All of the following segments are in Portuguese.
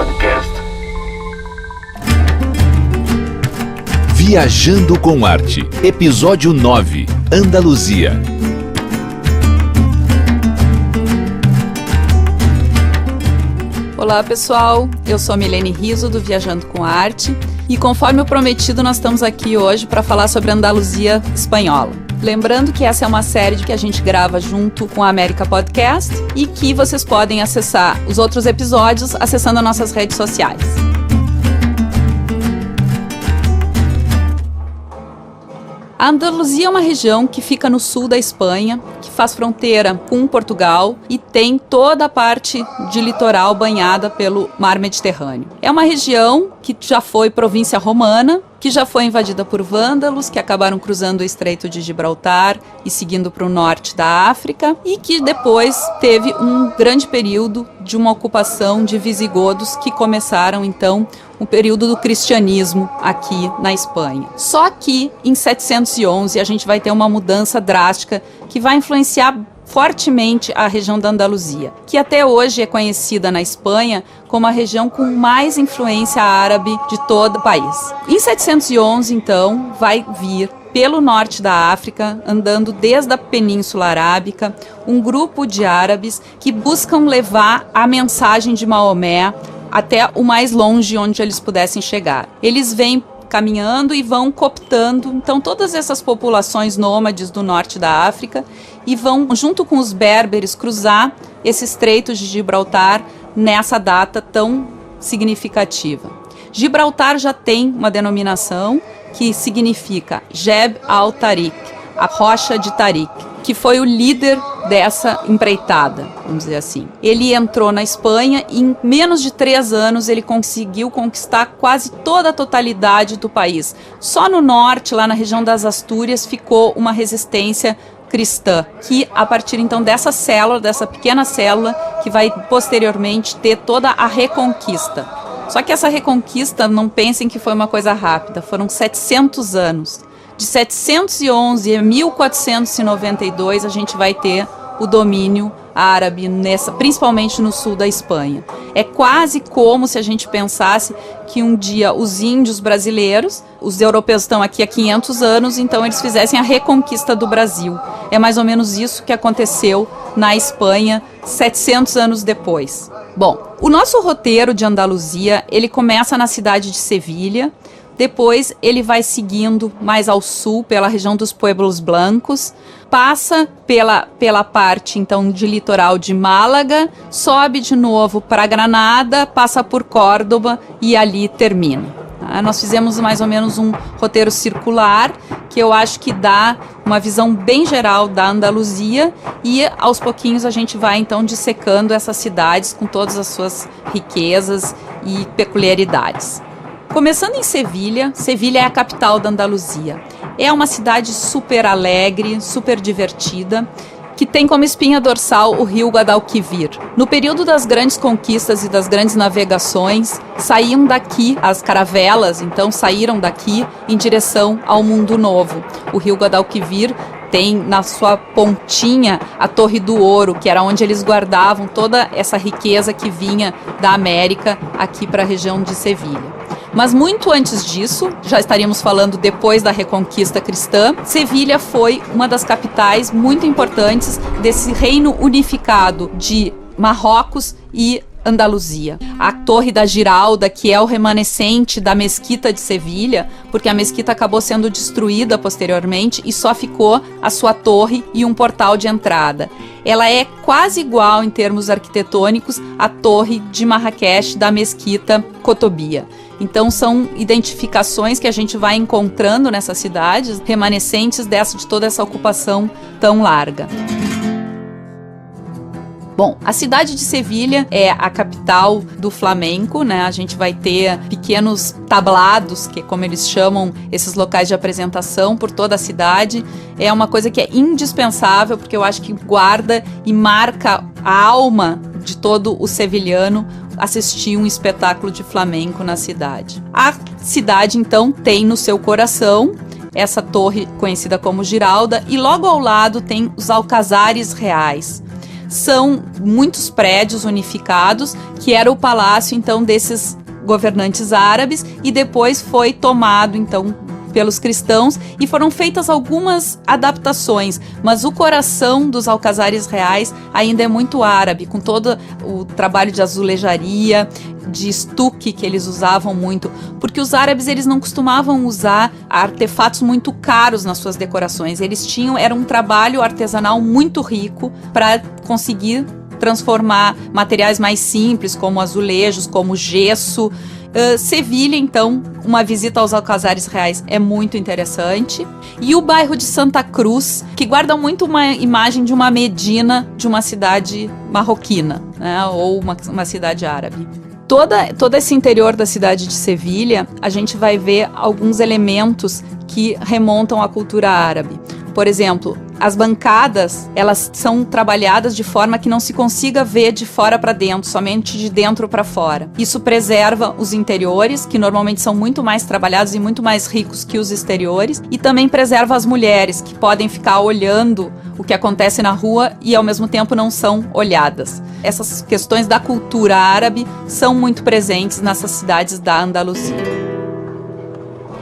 Podcast. Viajando com Arte, episódio 9, Andaluzia. Olá pessoal, eu sou Milene Riso do Viajando com Arte e conforme o prometido nós estamos aqui hoje para falar sobre a Andaluzia espanhola. Lembrando que essa é uma série que a gente grava junto com a América Podcast e que vocês podem acessar os outros episódios acessando as nossas redes sociais. A Andaluzia é uma região que fica no sul da Espanha, que faz fronteira com Portugal e tem toda a parte de litoral banhada pelo mar Mediterrâneo. É uma região que já foi província romana, que já foi invadida por vândalos, que acabaram cruzando o Estreito de Gibraltar e seguindo para o norte da África, e que depois teve um grande período de uma ocupação de visigodos que começaram, então, o período do cristianismo aqui na Espanha. Só que, em 711, a gente vai ter uma mudança drástica que vai influenciar fortemente a região da Andaluzia, que até hoje é conhecida na Espanha como a região com mais influência árabe de todo o país. Em 711, então, vai vir pelo norte da África, andando desde a Península Arábica, um grupo de árabes que buscam levar a mensagem de Maomé até o mais longe onde eles pudessem chegar. Eles vêm caminhando e vão cooptando, então, todas essas populações nômades do norte da África e vão, junto com os berberes, cruzar esse Estreito de Gibraltar nessa data tão significativa. Gibraltar já tem uma denominação que significa Jeb al-Tariq, a rocha de Tariq, que foi o líder dessa empreitada, vamos dizer assim. Ele entrou na Espanha e em menos de 3 anos ele conseguiu conquistar quase toda a totalidade do país. Só no norte, lá na região das Astúrias, ficou uma resistência cristã, que a partir então dessa célula, dessa pequena célula, que vai posteriormente ter toda a reconquista. Só que essa reconquista, não pensem que foi uma coisa rápida, foram 700 anos. De 711 a 1492 a gente vai ter o domínio árabe, principalmente no sul da Espanha. É quase como se a gente pensasse que um dia os índios brasileiros, os europeus estão aqui há 500 anos, então eles fizessem a reconquista do Brasil. É mais ou menos isso que aconteceu na Espanha 700 anos depois. Bom, o nosso roteiro de Andaluzia, ele começa na cidade de Sevilha. Depois ele vai seguindo mais ao sul, pela região dos Pueblos Blancos, passa pela parte então de litoral de Málaga, sobe de novo para Granada, passa por Córdoba e ali termina. Nós fizemos mais ou menos um roteiro circular, que eu acho que dá uma visão bem geral da Andaluzia e aos pouquinhos a gente vai então dissecando essas cidades com todas as suas riquezas e peculiaridades. Começando em Sevilha, Sevilha é a capital da Andaluzia. É uma cidade super alegre, super divertida, que tem como espinha dorsal o rio Guadalquivir. No período das grandes conquistas e das grandes navegações, saíam daqui, as caravelas, então saíram daqui em direção ao Mundo Novo. O rio Guadalquivir tem na sua pontinha a Torre do Ouro, que era onde eles guardavam toda essa riqueza que vinha da América aqui para a região de Sevilha. Mas muito antes disso, já estaríamos falando depois da Reconquista Cristã, Sevilha foi uma das capitais muito importantes desse reino unificado de Marrocos e Andaluzia. A Torre da Giralda, que é o remanescente da Mesquita de Sevilha, porque a Mesquita acabou sendo destruída posteriormente e só ficou a sua torre e um portal de entrada. Ela é quase igual em termos arquitetônicos à Torre de Marrakech da Mesquita Cotobia. Então são identificações que a gente vai encontrando nessas cidades, remanescentes de toda essa ocupação tão larga. Bom, a cidade de Sevilha é a capital do flamenco, né? A gente vai ter pequenos tablados, que é como eles chamam esses locais de apresentação por toda a cidade. É uma coisa que é indispensável, porque eu acho que guarda e marca a alma de todo o sevilhano assistir um espetáculo de flamenco na cidade. A cidade, então, tem no seu coração essa torre conhecida como Giralda e logo ao lado tem os alcazares reais. são muitos prédios unificados, que era o palácio então desses governantes árabes, e depois foi tomado então pelos cristãos e foram feitas algumas adaptações, mas o coração dos alcazares reais ainda é muito árabe, com todo o trabalho de azulejaria, de estuque que eles usavam muito, porque os árabes eles não costumavam usar artefatos muito caros nas suas decorações, era um trabalho artesanal muito rico para conseguir transformar materiais mais simples, como azulejos, como gesso. Sevilha, então, uma visita aos alcazares reais é muito interessante. E o bairro de Santa Cruz, que guarda muito uma imagem de uma Medina, de uma cidade marroquina, né, ou uma cidade árabe. Todo esse interior da cidade de Sevilha, a gente vai ver alguns elementos que remontam à cultura árabe. Por exemplo, as bancadas, elas são trabalhadas de forma que não se consiga ver de fora para dentro, somente de dentro para fora. Isso preserva os interiores, que normalmente são muito mais trabalhados e muito mais ricos que os exteriores, e também preserva as mulheres, que podem ficar olhando o que acontece na rua e ao mesmo tempo não são olhadas. Essas questões da cultura árabe são muito presentes nessas cidades da Andaluzia.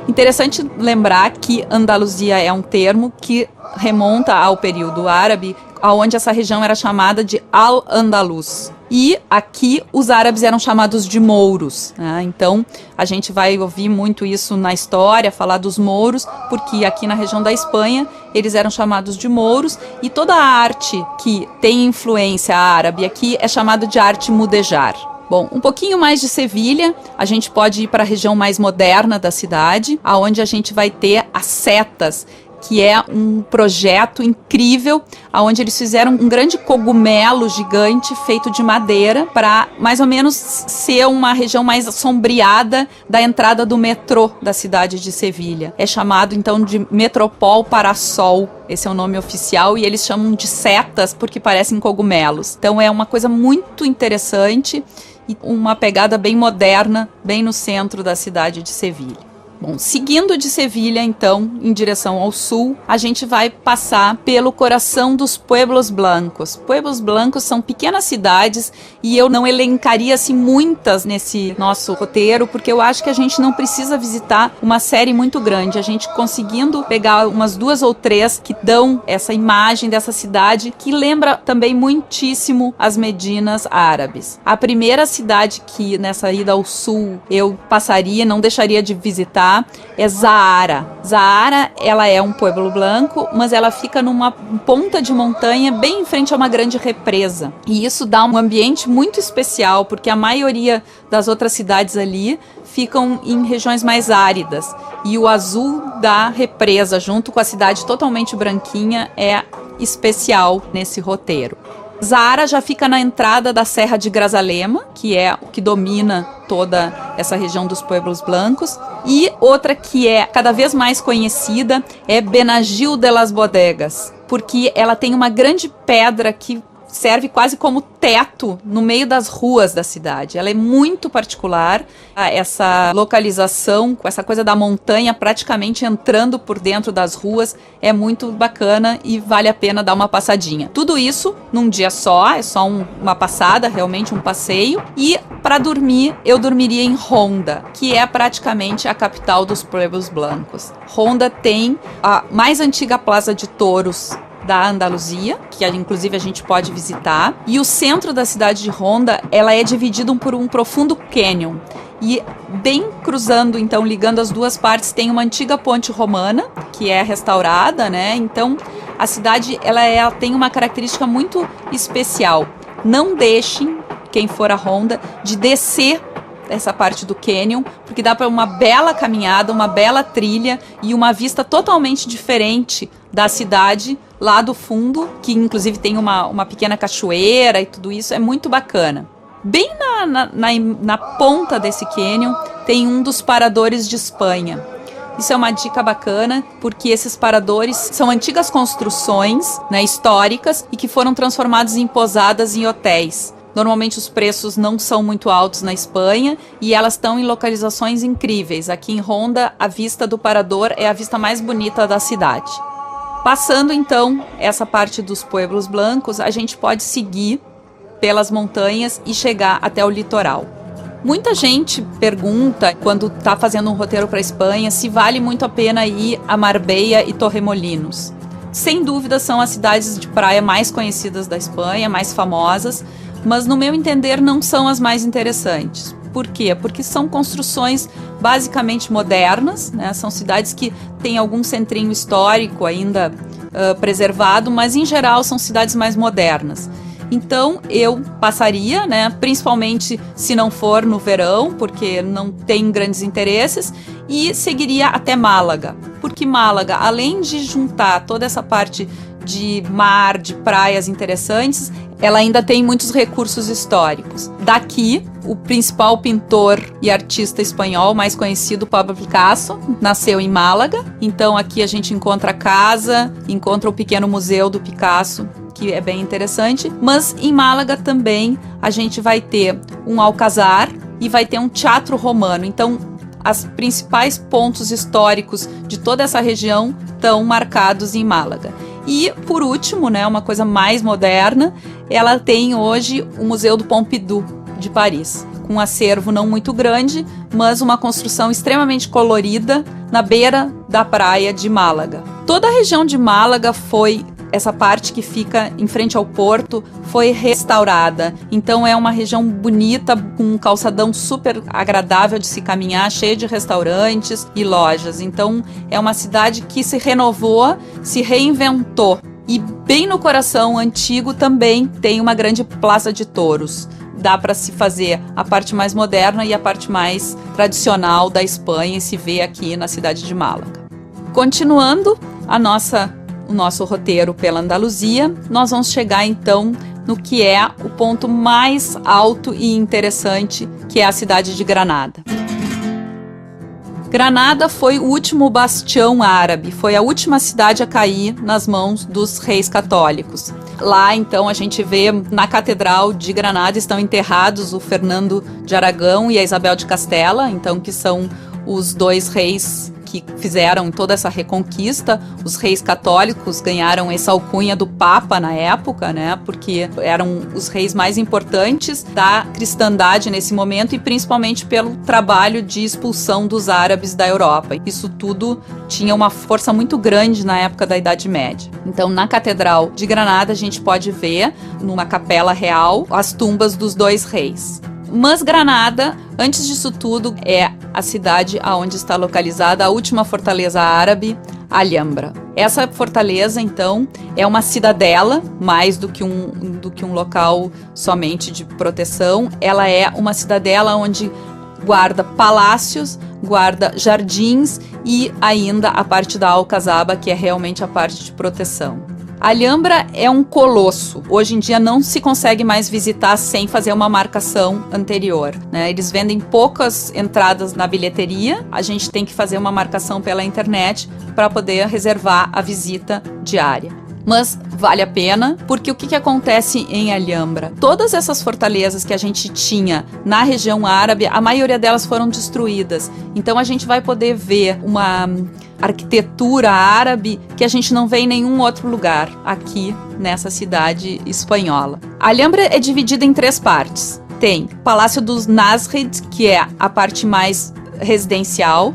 Interessante lembrar que Andaluzia é um termo que remonta ao período árabe, onde essa região era chamada de Al-Andalus. E aqui os árabes eram chamados de mouros, né? Então a gente vai ouvir muito isso na história, falar dos mouros, porque aqui na região da Espanha eles eram chamados de mouros, e toda a arte que tem influência árabe aqui é chamada de arte mudéjar. Bom, um pouquinho mais de Sevilha, a gente pode ir para a região mais moderna da cidade, onde a gente vai ter as setas, que é um projeto incrível, onde eles fizeram um grande cogumelo gigante feito de madeira para mais ou menos ser uma região mais assombreada da entrada do metrô da cidade de Sevilha. É chamado então de Metropol Parasol, esse é o nome oficial, e eles chamam de setas porque parecem cogumelos. Então é uma coisa muito interessante e uma pegada bem moderna, bem no centro da cidade de Sevilha. Bom, seguindo de Sevilha, então, em direção ao sul, a gente vai passar pelo coração dos Pueblos Blancos. Pueblos Blancos são pequenas cidades e eu não elencaria assim muitas nesse nosso roteiro, porque eu acho que a gente não precisa visitar uma série muito grande. A gente conseguindo pegar umas 2 ou 3 que dão essa imagem dessa cidade, que lembra também muitíssimo as Medinas árabes. A primeira cidade que nessa ida ao sul eu passaria, não deixaria de visitar, é Zahara. Zahara, ela é um pueblo branco, mas ela fica numa ponta de montanha bem em frente a uma grande represa. E isso dá um ambiente muito especial, porque a maioria das outras cidades ali ficam em regiões mais áridas. E o azul da represa, junto com a cidade totalmente branquinha, é especial nesse roteiro. Zahara já fica na entrada da Serra de Grazalema, que é o que domina toda essa região dos Pueblos Blancos. E outra que é cada vez mais conhecida é Benagil de las Bodegas, porque ela tem uma grande pedra que serve quase como teto no meio das ruas da cidade. Ela é muito particular, essa localização, com essa coisa da montanha praticamente entrando por dentro das ruas, é muito bacana e vale a pena dar uma passadinha. Tudo isso num dia só, é só uma passada, realmente um passeio. E para dormir, eu dormiria em Ronda, que é praticamente a capital dos Pueblos Blancos. Ronda tem a mais antiga plaza de touros da Andaluzia, que inclusive a gente pode visitar, e o centro da cidade de Ronda, ela é dividido por um profundo cânion, e bem cruzando, então, ligando as duas partes, tem uma antiga ponte romana, que é restaurada, né? Então, a cidade, ela tem uma característica muito especial. Não deixem, quem for a Ronda, de descer essa parte do cânion, porque dá para uma bela caminhada, uma bela trilha e uma vista totalmente diferente da cidade lá do fundo, que inclusive tem uma pequena cachoeira e tudo isso, é muito bacana. Bem na ponta desse cânion tem um dos paradores de Espanha. Isso é uma dica bacana, porque esses paradores são antigas construções, né, históricas, e que foram transformadas em pousadas em hotéis. Normalmente os preços não são muito altos na Espanha e elas estão em localizações incríveis. Aqui em Ronda, a vista do parador é a vista mais bonita da cidade. Passando então essa parte dos Pueblos Blancos, a gente pode seguir pelas montanhas e chegar até o litoral. Muita gente pergunta, quando está fazendo um roteiro para a Espanha, se vale muito a pena ir a Marbella e Torremolinos. Sem dúvida são as cidades de praia mais conhecidas da Espanha, mais famosas, mas no meu entender não são as mais interessantes. Por quê? Porque são construções basicamente modernas, né? São cidades que têm algum centrinho histórico ainda preservado, mas em geral são cidades mais modernas. Então eu passaria, né, principalmente se não for no verão, porque não tem grandes interesses, e seguiria até Málaga. Porque Málaga, além de juntar toda essa parte de mar, de praias interessantes, ela ainda tem muitos recursos históricos. Daqui, o principal pintor e artista espanhol mais conhecido, Pablo Picasso, nasceu em Málaga. Então aqui a gente encontra a casa, encontra o pequeno museu do Picasso, que é bem interessante. Mas em Málaga também a gente vai ter um alcazar e vai ter um teatro romano. Então os principais pontos históricos de toda essa região estão marcados em Málaga. E, por último, né, uma coisa mais moderna, ela tem hoje o Museu do Pompidou de Paris, com um acervo não muito grande, mas uma construção extremamente colorida na beira da praia de Málaga. Toda a região de Málaga foi, essa parte que fica em frente ao porto, foi restaurada. Então é uma região bonita, com um calçadão super agradável de se caminhar, cheio de restaurantes e lojas. Então é uma cidade que se renovou, se reinventou. E bem no coração antigo também tem uma grande praça de touros. Dá para se fazer a parte mais moderna e a parte mais tradicional da Espanha e se vê aqui na cidade de Málaga. Continuando o nosso roteiro pela Andaluzia, nós vamos chegar então no que é o ponto mais alto e interessante, que é a cidade de Granada. Granada foi o último bastião árabe, foi a última cidade a cair nas mãos dos reis católicos. Lá, então, a gente vê na Catedral de Granada estão enterrados o Fernando de Aragão e a Isabel de Castela, então, que são os dois reis que fizeram toda essa reconquista. Os reis católicos ganharam essa alcunha do Papa na época, né? Porque eram os reis mais importantes da cristandade nesse momento e principalmente pelo trabalho de expulsão dos árabes da Europa. Isso tudo tinha uma força muito grande na época da Idade Média. Então, na Catedral de Granada, a gente pode ver, numa capela real, as tumbas dos dois reis. Mas Granada, antes disso tudo, é a cidade onde está localizada a última fortaleza árabe, a Alhambra. Essa fortaleza, então, é uma cidadela, mais do que um local somente de proteção. Ela é uma cidadela onde guarda palácios, guarda jardins e ainda a parte da alcazaba, que é realmente a parte de proteção. A Alhambra é um colosso. Hoje em dia não se consegue mais visitar sem fazer uma marcação anterior, né? Eles vendem poucas entradas na bilheteria. A gente tem que fazer uma marcação pela internet para poder reservar a visita diária. Mas vale a pena, porque o que acontece em Alhambra? Todas essas fortalezas que a gente tinha na região árabe, a maioria delas foram destruídas. Então a gente vai poder ver uma arquitetura árabe que a gente não vê em nenhum outro lugar aqui nessa cidade espanhola. A Alhambra é dividida em 3 partes. Tem o Palácio dos Nasrid, que é a parte mais residencial,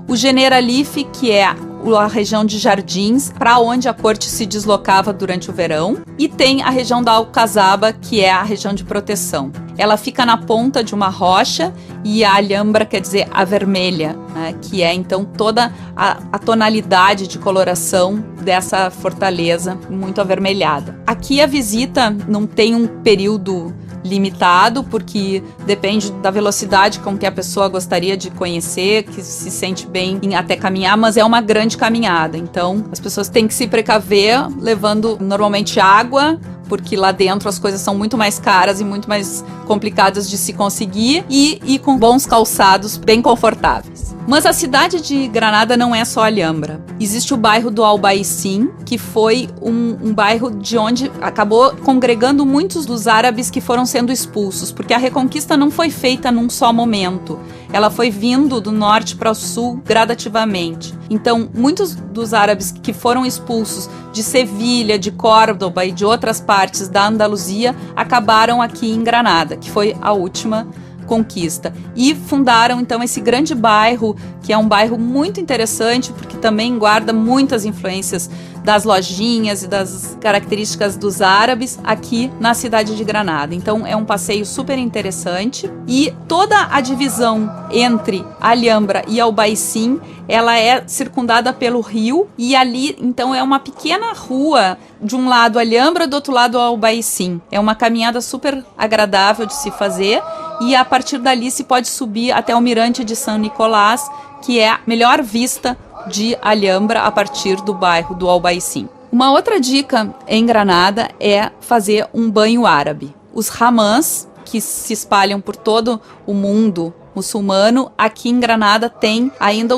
o Generalife, que é a região de jardins, para onde a corte se deslocava durante o verão, e tem a região da Alcazaba, que é a região de proteção. Ela fica na ponta de uma rocha e a Alhambra quer dizer a vermelha, né, que é então toda a tonalidade de coloração dessa fortaleza muito avermelhada. Aqui a visita não tem um período limitado, porque depende da velocidade com que a pessoa gostaria de conhecer, que se sente bem em até caminhar, mas é uma grande caminhada. Então, as pessoas têm que se precaver, levando normalmente água, porque lá dentro as coisas são muito mais caras e muito mais complicadas de se conseguir, e com bons calçados bem confortáveis. Mas a cidade de Granada não é só Alhambra. Existe o bairro do Albaicín, que foi um bairro de onde acabou congregando muitos dos árabes que foram sendo expulsos, porque a reconquista não foi feita num só momento. Ela foi vindo do norte para o sul gradativamente. Então, muitos dos árabes que foram expulsos de Sevilha, de Córdoba e de outras partes da Andaluzia acabaram aqui em Granada, que foi a última conquista, e fundaram então esse grande bairro, que é um bairro muito interessante porque também guarda muitas influências das lojinhas e das características dos árabes aqui na cidade de Granada. Então é um passeio super interessante, e toda a divisão entre Alhambra e Albaicín, ela é circundada pelo rio, e ali então é uma pequena rua, de um lado Alhambra, do outro lado Albaicín. É uma caminhada super agradável de se fazer, e a partir dali se pode subir até o Mirante de São Nicolás, que é a melhor vista de Alhambra a partir do bairro do Albaicín. Uma outra dica em Granada é fazer um banho árabe. Os hammams, que se espalham por todo o mundo muçulmano, aqui em Granada tem ainda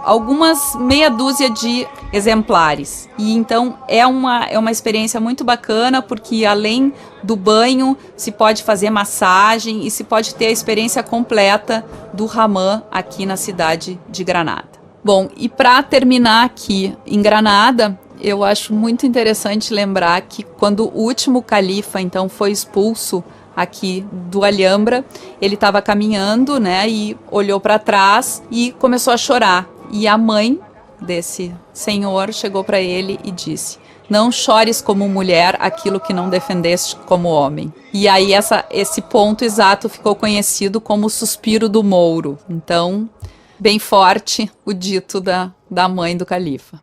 algumas meia dúzia de exemplares. E então é uma experiência muito bacana, porque além do banho se pode fazer massagem e se pode ter a experiência completa do hammam aqui na cidade de Granada. Bom, e para terminar aqui em Granada, eu acho muito interessante lembrar que quando o último califa então foi expulso aqui do Alhambra, ele estava caminhando, né, e olhou para trás e começou a chorar. E a mãe desse senhor chegou para ele e disse: "Não chores como mulher aquilo que não defendeste como homem." E aí esse ponto exato ficou conhecido como o suspiro do Mouro. Então, bem forte o dito da mãe do califa.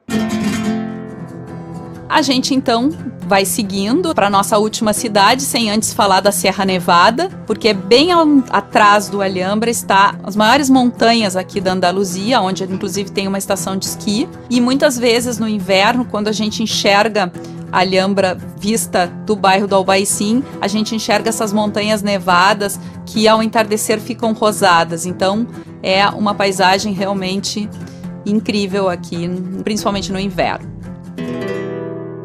A gente então vai seguindo para nossa última cidade, sem antes falar da Serra Nevada, porque bem atrás do Alhambra está as maiores montanhas aqui da Andaluzia, onde inclusive tem uma estação de esqui. E muitas vezes no inverno, quando a gente enxerga a Alhambra vista do bairro do Albaicín, a gente enxerga essas montanhas nevadas que ao entardecer ficam rosadas. Então é uma paisagem realmente incrível aqui, principalmente no inverno.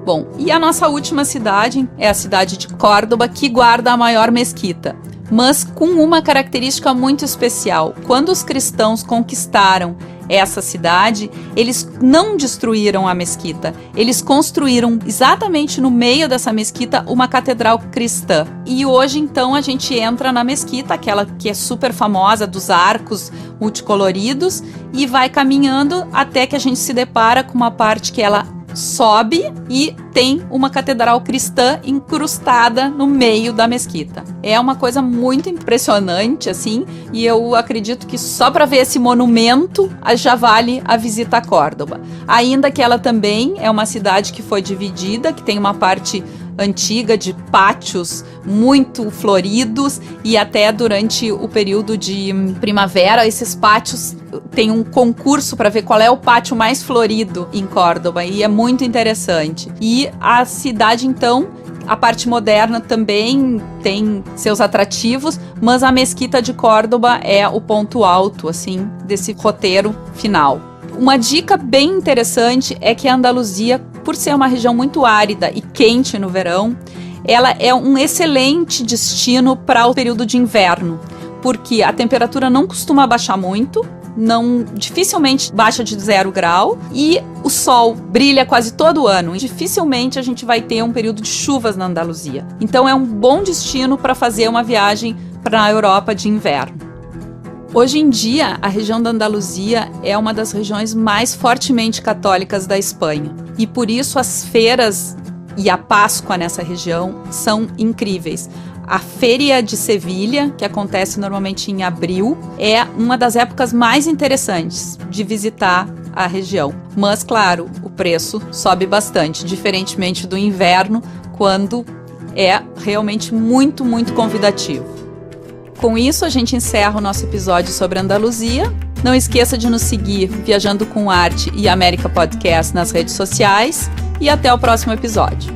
Bom, e a nossa última cidade é a cidade de Córdoba, que guarda a maior mesquita, mas com uma característica muito especial. Quando os cristãos conquistaram essa cidade, eles não destruíram a mesquita, eles construíram exatamente no meio dessa mesquita uma catedral cristã. E hoje então a gente entra na mesquita, aquela que é super famosa, dos arcos multicoloridos, e vai caminhando até que a gente se depara com uma parte que ela sobe e tem uma catedral cristã incrustada no meio da mesquita. É uma coisa muito impressionante, assim, e eu acredito que só para ver esse monumento já vale a visita a Córdoba. Ainda que ela também é uma cidade que foi dividida, que tem uma parte antiga de pátios muito floridos, e até durante o período de primavera esses pátios tem um concurso para ver qual é o pátio mais florido em Córdoba, e é muito interessante. E a cidade então, a parte moderna também tem seus atrativos, mas a mesquita de Córdoba é o ponto alto assim desse roteiro final. Uma dica bem interessante é que a Andaluzia, por ser uma região muito árida e quente no verão, ela é um excelente destino para o período de inverno, porque a temperatura não costuma baixar muito, dificilmente baixa de 0 grau, e o sol brilha quase todo o ano, e dificilmente a gente vai ter um período de chuvas na Andaluzia. Então é um bom destino para fazer uma viagem para a Europa de inverno. Hoje em dia, a região da Andaluzia é uma das regiões mais fortemente católicas da Espanha. E por isso as feiras e a Páscoa nessa região são incríveis. A Feira de Sevilha, que acontece normalmente em abril, é uma das épocas mais interessantes de visitar a região. Mas, claro, o preço sobe bastante, diferentemente do inverno, quando é realmente muito, muito convidativo. Com isso, a gente encerra o nosso episódio sobre Andaluzia. Não esqueça de nos seguir Viajando com Arte e América Podcast nas redes sociais. E até o próximo episódio.